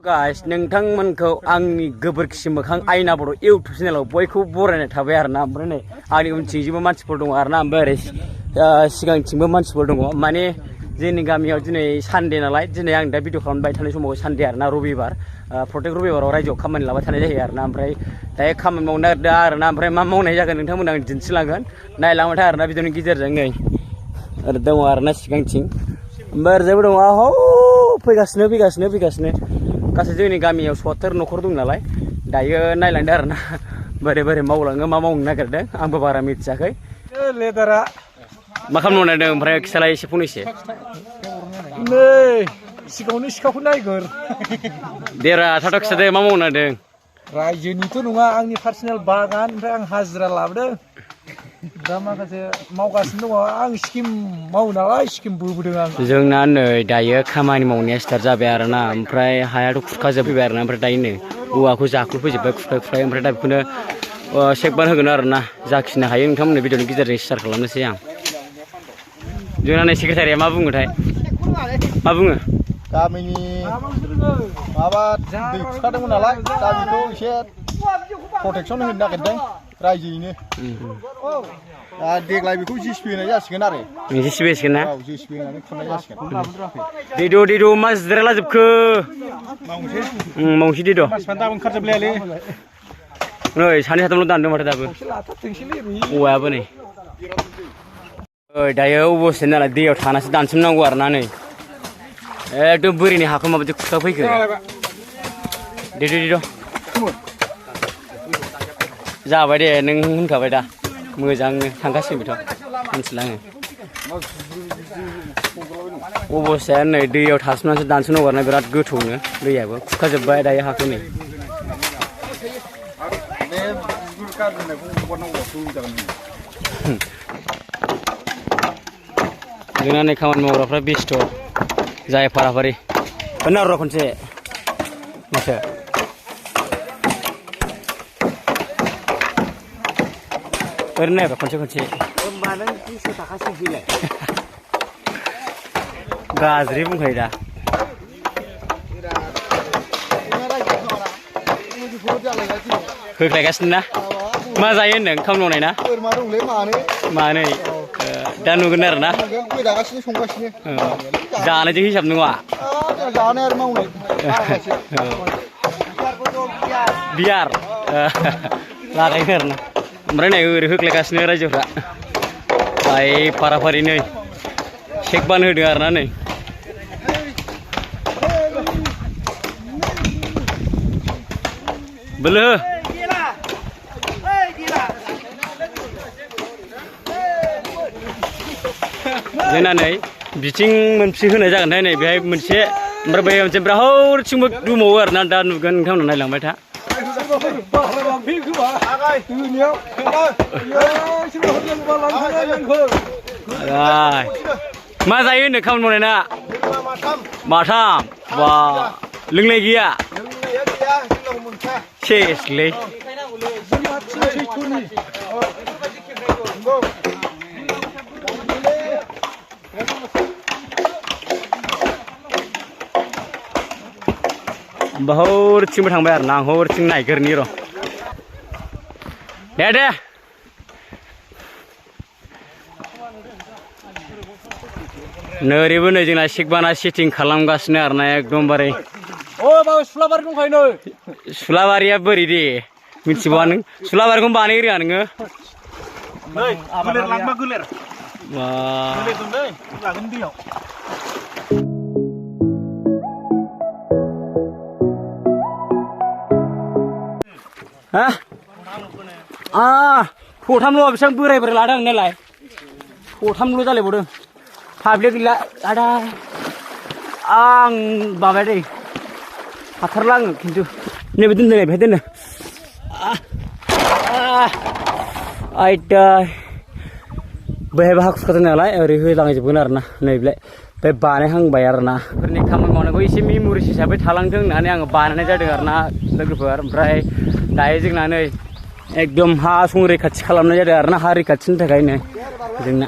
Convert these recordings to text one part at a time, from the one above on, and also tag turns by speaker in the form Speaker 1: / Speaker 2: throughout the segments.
Speaker 1: guys नोंथांमोनखौ आंनि गोबोरखि मोखां आयना बर' इउटुब चेनेलाव बयखौबो बरायनाय थाबाय आरोना ओमफ्राय नै आंनि उनथिंजोंबो मानसिफोर दङ आरोना ओमफ्राय ओरै सिगांथिंबो मानसिफोर दङ माने जोंनि गामियाव दिनै सानडे नालाय दिनै आं दा भिडिअ खालामबाय थानाय समाव सानडे आरोना रबिबार प्रत्येक रबिबाराव रायजोआव खामानि लाबाय थानाय जायो आरोना ओमफ्राय दायो खामानि मावनो नागिरदों आरोना ओमफ्राय मा मावनाय जागोन नोंथांमोन आं दिन्थिलांगोन नायलांबाय था आरोना भिडिअनि गेजेरजों नै ओरै दङ आरोना सिगांथिं ओमफ्राय ओरैजायबो दङ आहौ फैगासिनो गासै जोंनि गामियाव 70 न'खर दं नालाय दायो नायलांदो आरोना बोरै बोरै मावलाङो मा मावनो नागिरदों आंबो बारा मिथियाखै लेदारा मा खालामनो नागिरदों ओमफ्राय खिथालाय एसे फंनैसो
Speaker 2: नै सिगाङावनो सिखाखौ नायगोर
Speaker 1: देरा थाथ' खिथादो मा मावनो नागिरदों
Speaker 2: रायजोनिथ' नङा आंनि पार्सनेल बागान ओमफ्राय आं हाजिरा लाबोदों दा माखासे मावगासिनो दङ आं स्किम मावो नालाय स्किम बोबोदों आं
Speaker 1: जोंना नै दायो खामानि मावनाया स्टार्ट जाबाय आरोना ओमफ्राय हायाथ' खुरखाजोबफैबाय आरोना ओमफ्राय दायो नै औवाखौ जाख्ल'फैजोब्बाय खुरखाय ओमफ्राय दा बेखौनो सेकबार होगोन आरोना जाखिनो हायो नोंथांमोननि भिडिअनि गेजेरजों शेयार खालामनोसै आं जोंना नै सेक्रेटारिया मा बुङोथाय मा बुङो
Speaker 2: गामिनि माबा दै खुरखादोंमोन नालाय दा बेखौ एसे प्रटेकसन होनो नागिरदों रायजोयैनो देग्लाय बेखौ जिसिपि होनाय जासिगोन आरो
Speaker 1: जिसिपि होसिगोन ना
Speaker 2: औ जिसिपि होनानै खुरनाय जासिगोन
Speaker 1: दिद' मा जिरायला जोबखो मावनोसै दिद'
Speaker 2: मानसिफ्रा दाबो ओंखारजोबलायालै
Speaker 1: नै सानै साथामल' दानदों माथो दाबो औवायाबो नै दायो अबस्था नालाय दैयाव थानासो दानसोमनांगौ आरोना नै एकदम बोरिनि हाखौ माबायदि खुरखाफैखो दिद' जाबाय दे नों होनखाबाय दा मोजांनो थांगासिनो बेथ' मिथिला आङो अबस्थाया नै दैयाव थासोमनानैसो दानस'नांगौ आरोना बिराद गोथौनो दैयाबो खुरखाजोब्बाय दायो हाखौ नै जोंना नै खामानि मावग्राफ्रा बेस्थ' जाय फाराफारि होनना र' खनसे माथो ओरैनो नायबा खनसे होमबा नों 300 थाखासो फैलाय गाज्रि बुंखायो दा होख्लायगासिनो ना मा जायो होनदों ओंखाम मावनाय ना
Speaker 2: बोरमा दंलै
Speaker 1: मानै दा नुगोन आरो ना
Speaker 2: गोदागासिनो संगासिनो
Speaker 1: जानायजों हिसाब नङा
Speaker 2: जानाय आरो मावनाय
Speaker 1: बियार लागायनो आरो ना ओमफ्राय नै ओरै होख्लायगासिनो रायजोफ्रा बाय फाराफारि नै सेक बान होदों आरोना नै बोलो जोंना नै बिथिं मोनसे होनाय जागोनथाय नै बेहाय मोनसे ओमफ्राय बै मोनसे बिरादथिंबो दंबावो आरोना दा नुगोन नोंथांमोना नायलांबाय था मा जायो होनदों खामानि मावनाय ना माथाम बा लोंनाय गैया सेसलै हरथिंबो थांबाय आरो ना आं हरथिं नायगोरनि र' दे नोरैबो नै जोंना सेकबाना सेटिं खालामगासिनो आरोना एकदमबारे
Speaker 2: सुलाबारि दंखायो नै
Speaker 1: सुलाबारिया बोरै दे मिथिबावा नों सुलाबारिखौनो बानाय रोङा नोङो
Speaker 2: गोलेर लांबा गोलेर दं दै लागोन दैयाव
Speaker 1: थथामल' बेसेबां बोराय लादों आंनालाय थथामल' जालायबावदों हाब्ले गैला आदा आं माबाया दै हाथारला आङो खिन्थु नैबे दोनदो बेहाय दोनो आयदा बैहायबो हा खुरखादों नालाय ओरै होलांजोबगोन आरोना नैबेलाय बे बानायहांबाय आरोना बेफोरनि खामानि मावनायखौ एसे मेम'रिस हिसाबै थालांथों होननानै आङो बानायनाय जादों आरोना लोगोफोर ओमफ्राय दायो जोंना नै एकदम हा संरैखाथि खालामनाय जादों आरोना हा रैखाथिनि थाखायनो जोंना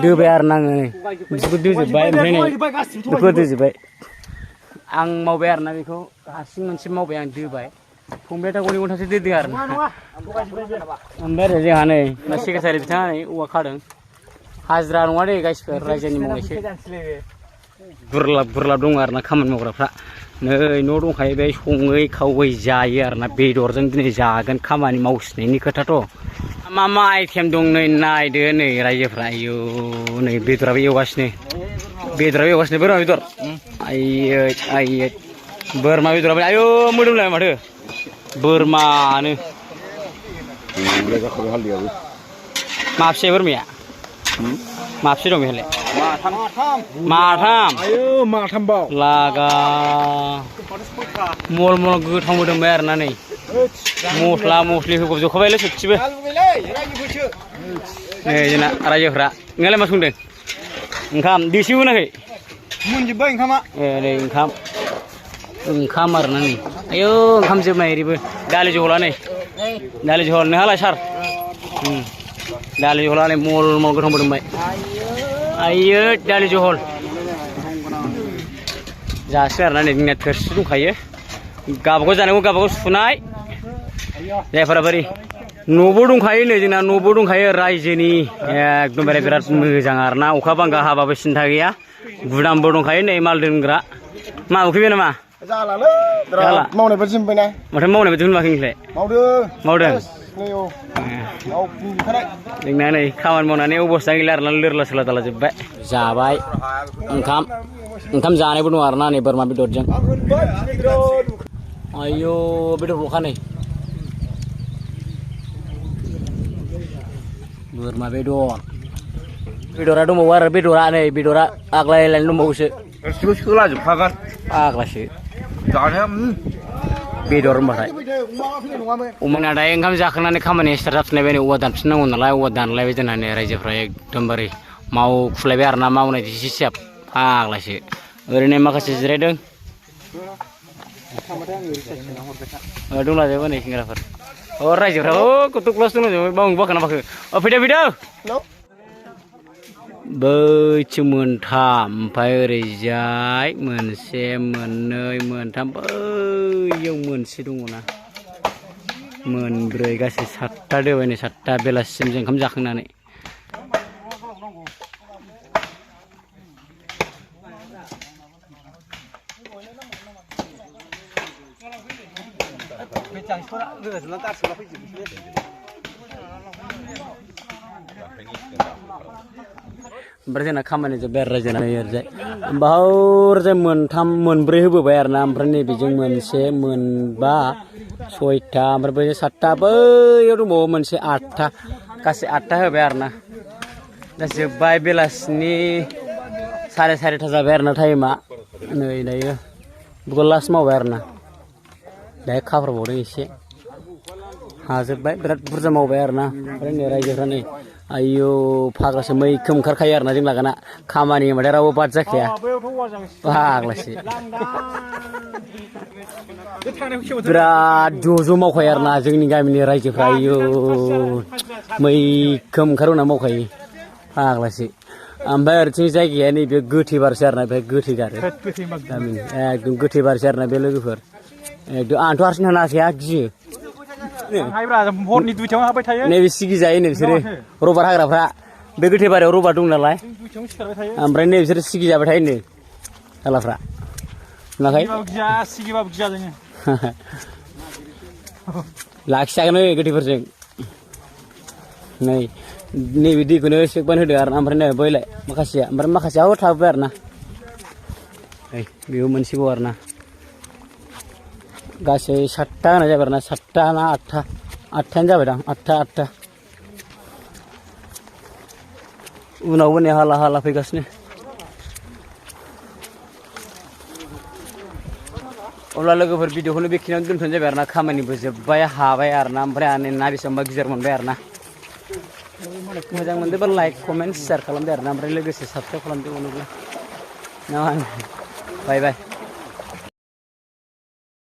Speaker 1: दोबाय आरो ना आङो बिसोरखौ दोजोब्बाय ओमफ्राय नै बेखौ दोजोब्बाय आं मावबाय आरो ना बेखौ हारसिं मोनसे मावबाय आं दोबाय फंबायाथ' गनै गनथामसो दोदों आरो ना ओमफ्राय आरो जोंहा नै सेक्रेटारि बिथाङा नै औवा खादों हाजिरा नङा दे गासिफोर रायजोनि मावनायसो गुरलाब दङ आरो ना खामानि मावग्राफ्रा नै न' दंखायो बे सङै खावै जायो आरो ना बेदरजों दिनै जागोन खामानि मावसिनायनि खोथाथ' मा मा आइटेम दं नै नायदो नै रायजोफ्रा आयौ नै बेदराबो एवगासिनो बोरमा बेदर आयै बोरमा बेदराबो आयौ मोदोमलाय माथो बोरमानो माबसे बोरमाया माबसे दं बेहालाय माथाम
Speaker 2: आयो माथामबाव
Speaker 1: लागा मल गोथाव मोदोमबाय आरो ना नै मस्ला मस्लि होफबजोबखाबायलै सबसिबो नै जोंना रायजोफ्रा नोंहालाय मा संदों ओंखाम दैसो मोनाखै
Speaker 2: मोनजोब्बाय ओंखामा
Speaker 1: नै ओंखाम आरो ना नै आयौ ओंखाम जोबनाय ओरैबो दालि जहला नै दालि जहल नोंहालाय सार दालि जहला नै मल गोथाव मोदोमबाय आयो दालि जहल जासिगोन आरो ना नै जोंनिया थोरसि दंखायो गावबागाव जानांगौ गावबागाव सुनाय जायफोरा बोरै न'बो दंखायो नै जोंना न'बो दंखायो रायजोनि एकदमबारे बिराद मोजां आरो ना अखा बांखा हाबाबो सिन्था गैया गुदामबो दंखायो नै माल दोनग्रा मा उखैबाय नामा
Speaker 2: जालालै मावनाय बायदि मोनबायना
Speaker 1: माथो मावनाय बायदि मोनबाखै नोंलाय मावदों जोंना नै खामानि मावनानै अबस्था गैला आरो ना लोरला सोरला दाला जोब्बाय जाबाय ओंखाम जानायबो दं आरो ना नै बोरमा बेदरजों आयौ बेदरल'खा नै बोरमा बेदरा दंबावो आरो बेदरा आग्लायलायनो दंबावोसो
Speaker 2: गासिबो सोलाजोबखागोन
Speaker 1: आग्लासो
Speaker 2: जानो
Speaker 1: बेदर होनबाथाय अमाना दायो ओंखाम जाखांनानै खामानिया स्टार्ट जाफिनलायबाय नै औवा दानफिननांगौ नालाय औवा दानलायबाय जोंना नै रायजोफ्रा एकदमबारे मावखुलायबाय आरो ना मावनाय हिसाब फाग्लासो ओरैनो माखासे जिरायदों दंलाजोबो नै सेंग्राफोर रायजोफ्रा गथ' क्लास दंलाजोबो बावनो बाखो फैदो बैथिं मोनथाम ओमफ्राय ओरैजाय मोनसे मोननै मोनथाम बैयाव मोनसे दङना मोनब्रै गासै 7था दोबाय नै 7था बेलासिसिम जों ओंखाम जाखांनानै ओमफ्राय जोंना खामानि जोब्बाय आरो रायजोना ओरैजाय ओरैजाय मोनथाम मोनब्रै होबोबाय आरो ना ओमफ्राय नैबेजों मोनसे मोनबा 6था ओमफ्राय बै 7था बैयाव दंबावो मोनसे 8था गासै 8था होबाय आरो ना दा जोब्बाय बेलासिनि 4:30 जाबाय आरो ना टाइमा नै दायो बेखौ लास्ट मावबाय आरो ना दायो खाफोरबावदों एसे हाजोब्बाय बिराद बुरजा मावबाय आरो ना ओमफ्राय नै रायजोफ्रा नै आयौ फाग्लासो मैखोम ओंखारखायो आरो ना जों लागोना खामानि होनबाथाय रावबो बाद जाखाया फाग्लासो बिराद ज' मावखायो आरो ना जोंनि गामिनि रायजोफ्रा आयौ मैखोम ओंखारबोना मावखायो फाग्लासो ओमफ्राय ओरैथिं जायगाया नैबे गोथैबारसो आरो ना बे गोथै गारो गामिनि एकदम गोथैबारसो आरो ना बे लोगोफोर एकदम आंथ' हारसिं थानो हाखाया गियो
Speaker 2: हरनि 2थायाव हाबाय थायो
Speaker 1: नैबे सिगि जायो नै बिसोरो रबार हाग्राफ्रा बे गोथै बारियाव रबार दं नालाय ओमफ्राय नै बिसोरो सिगि जाबाय थायो नै हालाफ्रा नुवाखै
Speaker 2: सिगिबाबो गिया जोङो
Speaker 1: लाखिजागोन नै गोथैफोरजों नै नैबे दैखौनो सेकबान होदो आरो ना ओमफ्राय नै बैलाय माखासेया ओमफ्राय माखासेयाव थाबोबाय आरो ना नै बेबो मोनसेबाव आरो ना गासै 7था होनाय जाबाय आरो ना 7था ना 8था 8थायानो जाबाय दां 8था उनावबो नै हाला फैगासिनो अब्ला लोगोफोर भिडिअखौनो बेखिनियावनो दोनथ'नाय जाबाय आरो ना खामानिबो जोब्बाय हाबाय आरो ना ओमफ्राय आं ना बेसेबांबा गिदिर मोनबाय आरो ना मोजां मोनदोंबा लाइक कमेन्ट शेयार खालामदो आरो ना ओमफ्राय लोगोसे साबस्क्राइब खालामदो अनोब्ला बाय